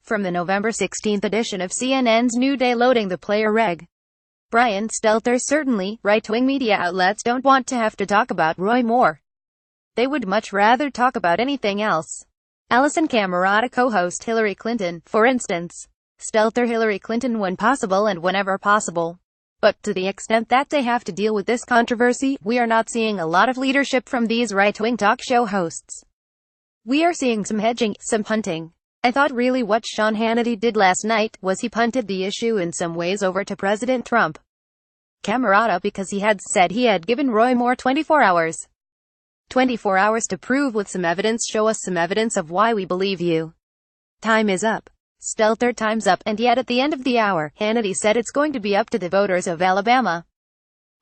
From the November 16 edition of CNN's New Day, loading the player Reg. Brian. STELTER Certainly, right-wing media outlets don't want to have to talk about Roy Moore. They would much rather talk about anything else. ALISYN CAMEROTA co-host Hillary Clinton, for instance. STELTER Hillary Clinton when possible and whenever possible. But to the extent that they have to deal with this controversy, we are not seeing a lot of leadership from these right-wing talk show hosts. We are seeing some hedging, some punting. I thought really what Sean Hannity did last night was he punted the issue in some ways over to President Trump. CAMEROTA, because he had said he had given Roy Moore 24 hours. 24 hours to prove with some evidence, show us some evidence of why we believe you. Time is up. STELTER, time's up, and yet at the end of the hour, Hannity said it's going to be up to the voters of Alabama.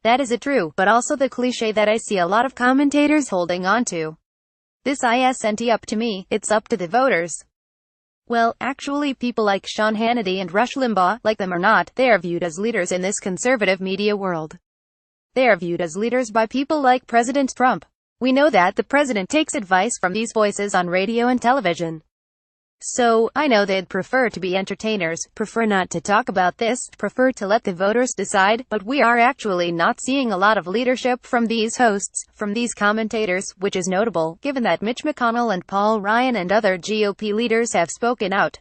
That is true, but also the cliche that I see a lot of commentators holding on to. This isn't up to me, it's up to the voters. Well, actually people like Sean Hannity and Rush Limbaugh, like them or not, they are viewed as leaders in this conservative media world. They are viewed as leaders by people like President Trump. We know that the president takes advice from these voices on radio and television. So, I know they'd prefer to be entertainers, prefer not to talk about this, prefer to let the voters decide, but we are actually not seeing a lot of leadership from these hosts, from these commentators, which is notable, given that Mitch McConnell and Paul Ryan and other GOP leaders have spoken out.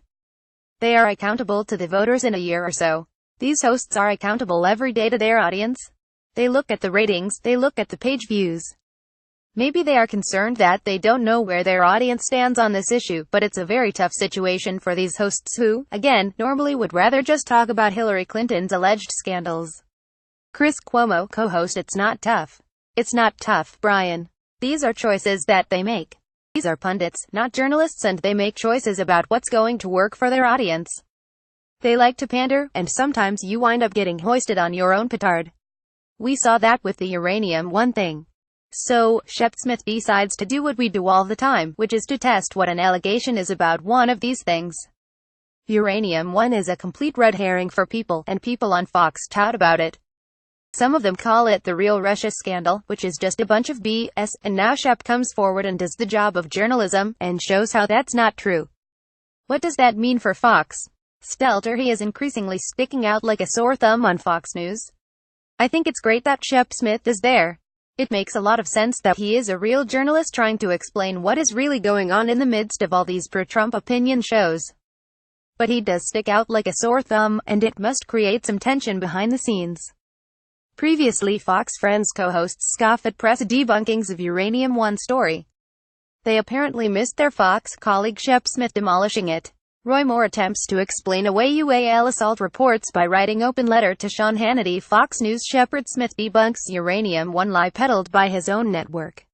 They are accountable to the voters in a year or so. These hosts are accountable every day to their audience. They look at the ratings, they look at the page views. Maybe they are concerned that they don't know where their audience stands on this issue, but it's a very tough situation for these hosts who, again, normally would rather just talk about Hillary Clinton's alleged scandals. Chris Cuomo, co-host. It's not tough. It's not tough, Brian. These are choices that they make. These are pundits, not journalists, and they make choices about what's going to work for their audience. They like to pander, and sometimes you wind up getting hoisted on your own petard. We saw that with the uranium one thing. So, Shep Smith decides to do what we do all the time, which is to test what an allegation is about one of these things. Uranium One is a complete red herring for people, and people on Fox tout about it. Some of them call it the real Russia scandal, which is just a bunch of BS, and now Shep comes forward and does the job of journalism, and shows how that's not true. What does that mean for Fox? STELTER, he is increasingly sticking out like a sore thumb on Fox News. I think it's great that Shep Smith is there. It makes a lot of sense that he is a real journalist trying to explain what is really going on in the midst of all these pro-Trump opinion shows. But he does stick out like a sore thumb, and it must create some tension behind the scenes. Previously, Fox Friends co-hosts scoff at press debunkings of Uranium One story. They apparently missed their Fox colleague Shep Smith demolishing it. Roy Moore attempts to explain away UAL assault reports by writing open letter to Sean Hannity. Fox News Shepard Smith debunks Uranium One lie peddled by his own network.